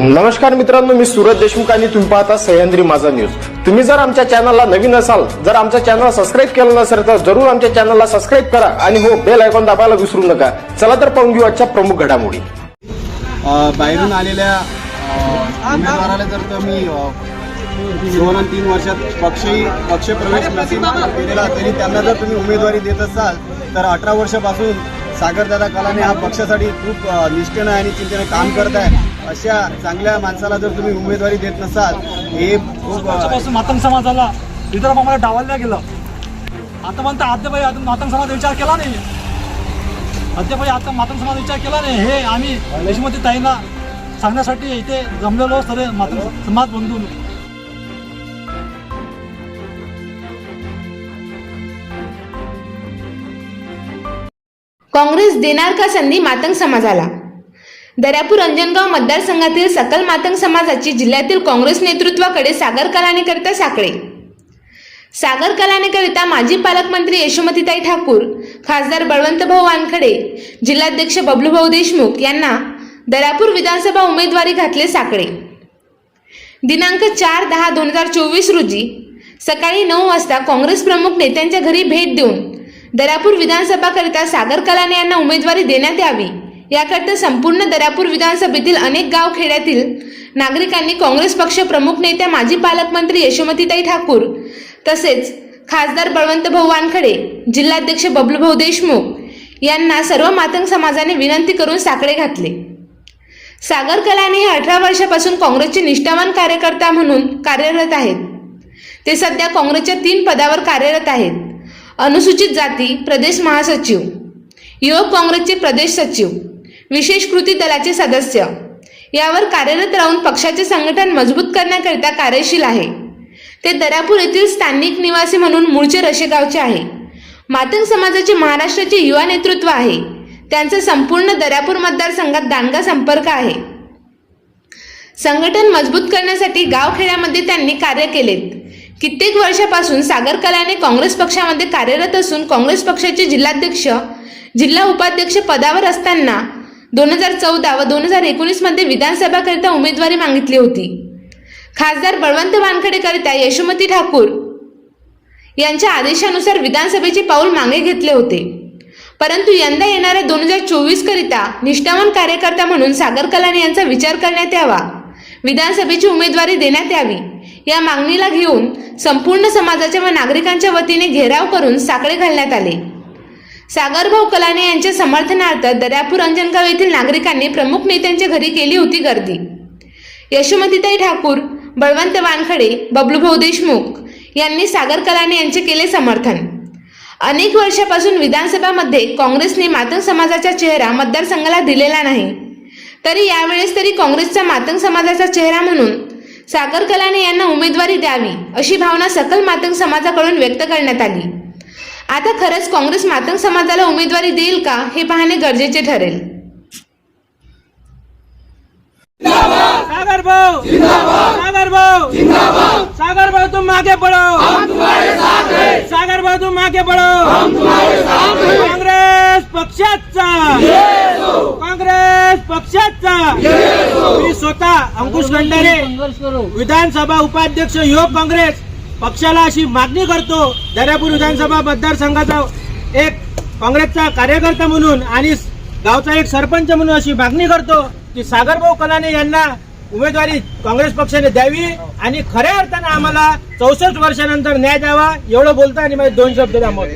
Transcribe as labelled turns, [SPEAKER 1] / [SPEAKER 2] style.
[SPEAKER 1] नमस्कार मित्रांनो, मी सूरज देशमुख आणि तुम्ही पाहता सह्याद्री माझा न्यूज। तुम्ही जर आमच्या चॅनलला नवीन असाल, जर आमच्या चॅनलला सबस्क्राइब केलं नसेल तर जरूर आमच्या चॅनलला सबस्क्राइब करा आणि हो बेल आयकॉन दाबायला विसरू नका। चला तर पाहून घेऊ आजच्या प्रमुख घडामोडी।
[SPEAKER 2] बाहेरून आलेल्या उमेदवाराला जर तुम्ही 2 आणि 3 वर्षात पक्ष प्रवेश नसेल केलेला तरी त्यांना जर तुम्ही उमेदवारी देत असाल तर 18 वर्षापासून सागरदादा कलाने हा पक्षासाठी खूप निष्ठेनं आणि चिंतेनं काम करत आहे। अशा चांगल्या माणसाला जर तुम्ही उमेदवारी देत नसाल हे खूप
[SPEAKER 3] मातंग समाजाला इतर आम्हाला डावलल्या गेलं। आतापर्यंत अद्याप मातंग समाज विचार केला नाही, आता मातंग समाज विचार केला नाही। हे आम्ही यशोमती ताईंना सांगण्यासाठी इथे जमलेलो सर्व मातंग समाज बंधून।
[SPEAKER 4] काँग्रेस देणार का संधी मातंग समाजाला? दर्यापूर अंजनगाव मतदारसंघातील सकल मातंग समाजाची जिल्ह्यातील काँग्रेस नेतृत्वाकडे सागर कलानीकरिता साकडे। सागर कलानीकरिता माजी पालकमंत्री यशोमतीताई ठाकूर, खासदार बळवंतभाऊ वानखडे, जिल्हाध्यक्ष बबलूभाऊ देशमुख यांना दर्यापूर विधानसभा उमेदवारी घातले साकडे। दिनांक 4/10/2024 रोजी सकाळी 9 वाजता काँग्रेस प्रमुख नेत्यांच्या घरी भेट देऊन दर्यापूर विधानसभाकरिता सागर कलाने यांना उमेदवारी देण्यात यावी याकरिता संपूर्ण दर्यापूर विधानसभेतील अनेक गाव खेड्यातील नागरिकांनी काँग्रेस पक्ष प्रमुख नेत्या माजी पालकमंत्री यशोमतीताई ठाकूर तसेच खासदार बळवंतभाऊ वानखडे, जिल्हाध्यक्ष बबलूभाऊ देशमुख यांना सर्व मातंग समाजाने विनंती करून साकडे घातले। सागर कलाने हे 18 वर्षापासून काँग्रेसचे निष्ठावान कार्यकर्ता म्हणून कार्यरत आहेत। ते सध्या काँग्रेसच्या 3 पदावर कार्यरत आहेत। अनुसूचित जाती प्रदेश महासचिव, युवक काँग्रेसचे प्रदेश सचिव, विशेष कृती दलाचे सदस्य यावर कार्यरत राहून पक्षाचे संघटन मजबूत करण्याकरिता कार्यशील आहे। ते दर्यापूर येथील स्थानिक निवासी म्हणून मूळचे रशेगावचे आहे। मातंग समाजाचे महाराष्ट्राचे युवा नेतृत्व आहे। त्यांचा संपूर्ण दर्यापूर मतदारसंघात दांडगा संपर्क आहे। संघटन मजबूत करण्यासाठी गावखेड्यामध्ये त्यांनी कार्य केलेत। कित्येक वर्षापासून सागर कलाने काँग्रेस पक्षामध्ये कार्यरत असून काँग्रेस पक्षाचे जिल्हाध्यक्ष, जिल्हा उपाध्यक्ष पदावर असताना 2014 व 2019 मध्ये विधानसभाकरिता उमेदवारी मागितली होती। खासदार बळवंत वानखडेकरिता यशोमती ठाकूर यांच्या आदेशानुसार विधानसभेचे पाऊल मागे घेतले होते, परंतु यंदा येणाऱ्या 2024 करिता निष्ठावान कार्यकर्ता म्हणून सागर कलाने यांचा विचार करण्यात यावा, विधानसभेची उमेदवारी देण्यात यावी या मागणीला घेऊन संपूर्ण समाजाच्या व नागरिकांच्या वतीने घेराव करून साकडे घालण्यात आले। सागरभाऊ कलाने यांच्या समर्थनार्थ दर्यापूर अंजनगाव येथील नागरिकांनी प्रमुख नेत्यांच्या घरी केली होती गर्दी। यशोमतीताई ठाकूर, बळवंत वानखडे, बबलूभाऊ देशमुख यांनी सागर कलाने यांचे केले समर्थन। अनेक वर्षापासून विधानसभामध्ये काँग्रेसने मातंग समाजाचा चेहरा मतदारसंघाला दिलेला नाही, तरी यावेळेस तरी काँग्रेसचा मातंग समाजाचा चेहरा म्हणून सागर कलाने यांना उमेदवारी द्यावी अशी भावना सकल मातंग समाजाकडून व्यक्त करण्यात आली। आता खरंच काँग्रेस मातंग समाजाला उमेदवारी देईल का हे पाहणे गरजेचे ठरेल।
[SPEAKER 3] सागर भाऊ जिंदाबाद, सागर भाऊ जिंदाबाद, सागर भाऊ तुम आगे बढ़ो, हम तुम्हारे साथ हैं, सागर भाऊ तुम आगे बढ़ो, हम तुम्हारे साथ हैं। काँग्रेस पक्षाचा जय हो, काँग्रेस पक्षाचा जय हो। मी स्वतः अंकुश खंडारे, विधानसभा उपाध्यक्ष युवक काँग्रेस पक्षाला अशी मागणी करतो, दर्यापूर विधानसभा मतदारसंघाचा एक काँग्रेसचा कार्यकर्ता म्हणून आणि गावचा एक सरपंच म्हणून अशी मागणी करतो की सागरभाऊ कलाने यांना उमेदवारी काँग्रेस पक्षाने द्यावी आणि खऱ्या अर्थाने आम्हाला 64 वर्षानंतर न्याय द्यावा। एवढं बोलतो आणि माझे 2 शब्द थांबवतो।